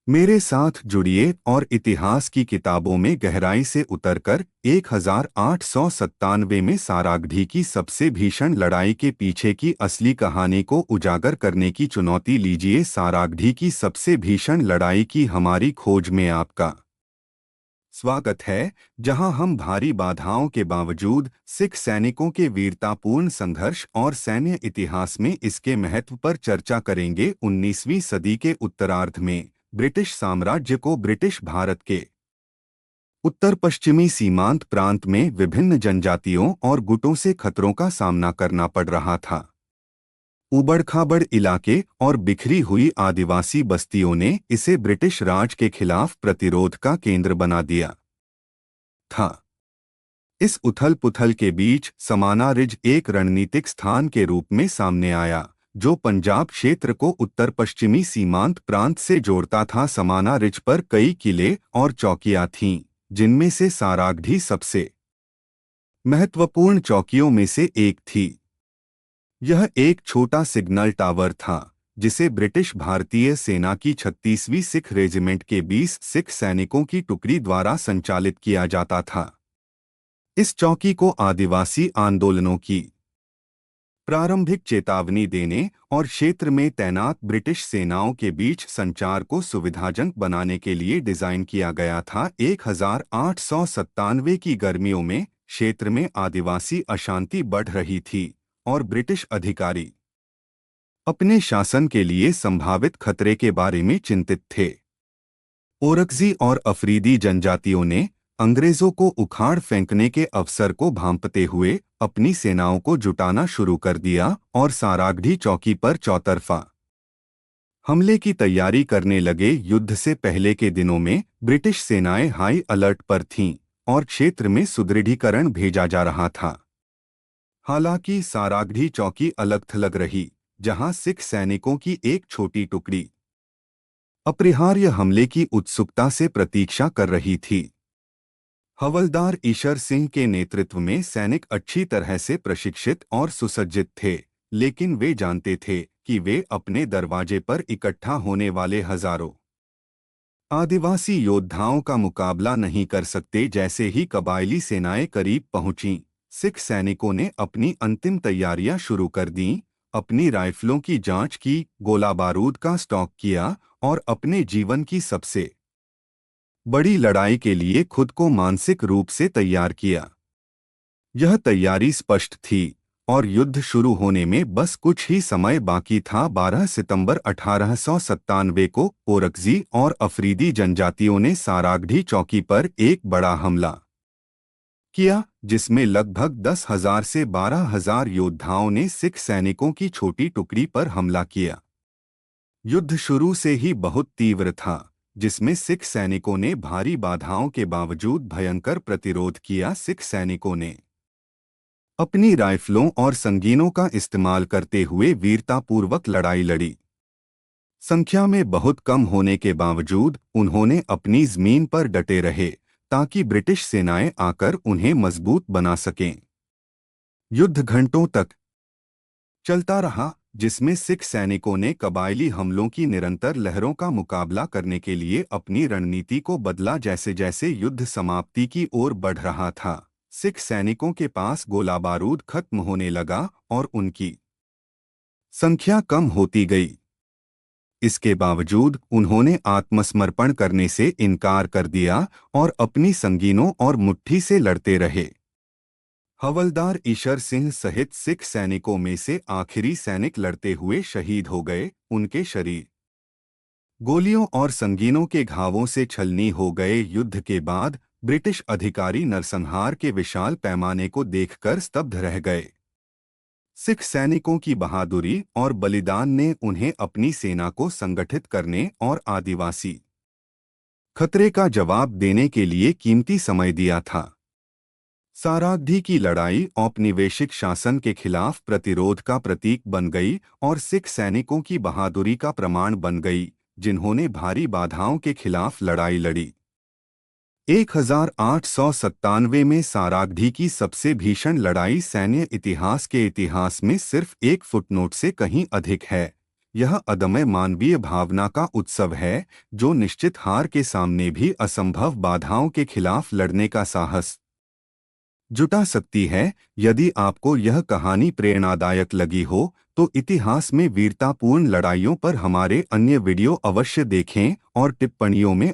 मेरे साथ जुड़िए और इतिहास की किताबों में गहराई से उतरकर 1897 में सारागढ़ी की सबसे भीषण लड़ाई के पीछे की असली कहानी को उजागर करने की चुनौती लीजिए। सारागढ़ी की सबसे भीषण लड़ाई की हमारी खोज में आपका स्वागत है, जहां हम भारी बाधाओं के बावजूद सिख सैनिकों के वीरतापूर्ण संघर्ष और सैन्य इतिहास में इसके महत्व पर चर्चा करेंगे। 19वीं सदी के उत्तरार्ध में ब्रिटिश साम्राज्य को ब्रिटिश भारत के उत्तर पश्चिमी सीमांत प्रांत में विभिन्न जनजातियों और गुटों से खतरों का सामना करना पड़ रहा था। उबड़-खाबड़ इलाके और बिखरी हुई आदिवासी बस्तियों ने इसे ब्रिटिश राज के खिलाफ प्रतिरोध का केंद्र बना दिया था। इस उथल-पुथल के बीच समाना रिज एक रणनीतिक स्थान के रूप में सामने आया, जो पंजाब क्षेत्र को उत्तर पश्चिमी सीमांत प्रांत से जोड़ता था। समाना रिज पर कई किले और चौकियां थीं, जिनमें से सारागढ़ी सबसे महत्वपूर्ण चौकियों में से एक थी। यह एक छोटा सिग्नल टावर था, जिसे ब्रिटिश भारतीय सेना की 36वीं सिख रेजिमेंट के 20 सिख सैनिकों की टुकड़ी द्वारा संचालित किया जाता था। इस चौकी को आदिवासी आंदोलनों की प्रारंभिक चेतावनी देने और क्षेत्र में तैनात ब्रिटिश सेनाओं के बीच संचार को सुविधाजनक बनाने के लिए डिजाइन किया गया था। 1897 की गर्मियों में क्षेत्र में आदिवासी अशांति बढ़ रही थी और ब्रिटिश अधिकारी अपने शासन के लिए संभावित खतरे के बारे में चिंतित थे। ओरकजी और अफरीदी जनजातियों ने अंग्रेजों को उखाड़ फेंकने के अवसर को भांपते हुए अपनी सेनाओं को जुटाना शुरू कर दिया और सारागढ़ी चौकी पर चौतरफा हमले की तैयारी करने लगे। युद्ध से पहले के दिनों में ब्रिटिश सेनाएं हाई अलर्ट पर थीं और क्षेत्र में सुदृढ़ीकरण भेजा जा रहा था। हालांकि सारागढ़ी चौकी अलग-थलग रही, जहां सिख सैनिकों की एक छोटी टुकड़ी अपरिहार्य हमले की उत्सुकता से प्रतीक्षा कर रही थी। हवलदार ईशर सिंह के नेतृत्व में सैनिक अच्छी तरह से प्रशिक्षित और सुसज्जित थे, लेकिन वे जानते थे कि वे अपने दरवाजे पर इकट्ठा होने वाले हजारों आदिवासी योद्धाओं का मुकाबला नहीं कर सकते। जैसे ही कबायली सेनाएं करीब पहुंचीं, सिख सैनिकों ने अपनी अंतिम तैयारियां शुरू कर दीं, अपनी राइफलों की जांच की, गोला बारूद का स्टॉक किया और अपने जीवन की सबसे बड़ी लड़ाई के लिए खुद को मानसिक रूप से तैयार किया। यह तैयारी स्पष्ट थी और युद्ध शुरू होने में बस कुछ ही समय बाकी था। 12 सितंबर 1897 को ओरकजी और अफरीदी जनजातियों ने सारागढ़ी चौकी पर एक बड़ा हमला किया, जिसमें लगभग 10,000 से 12,000 योद्धाओं ने सिख सैनिकों की छोटी टुकड़ी पर हमला किया। युद्ध शुरू से ही बहुत तीव्र था, जिसमें सिख सैनिकों ने भारी बाधाओं के बावजूद भयंकर प्रतिरोध किया। सिख सैनिकों ने अपनी राइफलों और संगीनों का इस्तेमाल करते हुए वीरतापूर्वक लड़ाई लड़ी। संख्या में बहुत कम होने के बावजूद उन्होंने अपनी जमीन पर डटे रहे, ताकि ब्रिटिश सेनाएं आकर उन्हें मजबूत बना सकें। युद्ध घंटों तक चलता रहा, जिसमें सिख सैनिकों ने कबायली हमलों की निरंतर लहरों का मुकाबला करने के लिए अपनी रणनीति को बदला। जैसे जैसे युद्ध समाप्ति की ओर बढ़ रहा था, सिख सैनिकों के पास गोला बारूद खत्म होने लगा और उनकी संख्या कम होती गई। इसके बावजूद उन्होंने आत्मसमर्पण करने से इनकार कर दिया और अपनी संगीनों और मुट्ठी से लड़ते रहे। हवलदार ईशर सिंह सहित सिख सैनिकों में से आखिरी सैनिक लड़ते हुए शहीद हो गए। उनके शरीर गोलियों और संगीनों के घावों से छलनी हो गए। युद्ध के बाद ब्रिटिश अधिकारी नरसंहार के विशाल पैमाने को देखकर स्तब्ध रह गए। सिख सैनिकों की बहादुरी और बलिदान ने उन्हें अपनी सेना को संगठित करने और आदिवासी खतरे का जवाब देने के लिए कीमती समय दिया था। सारागढ़ी की लड़ाई औपनिवेशिक शासन के खिलाफ प्रतिरोध का प्रतीक बन गई और सिख सैनिकों की बहादुरी का प्रमाण बन गई, जिन्होंने भारी बाधाओं के खिलाफ लड़ाई लड़ी। 1897 में सारागढ़ी की सबसे भीषण लड़ाई सैन्य इतिहास के इतिहास में सिर्फ एक फुटनोट से कहीं अधिक है, यह अदम्य मानवीय भावना का उत्सव है जो निश्चित हार के सामने भी असंभव बाधाओं के खिलाफ लड़ने का साहस जुटा सकती है। यदि आपको यह कहानी प्रेरणादायक लगी हो तो इतिहास में वीरतापूर्ण लड़ाइयों पर हमारे अन्य वीडियो अवश्य देखें और टिप्पणियों में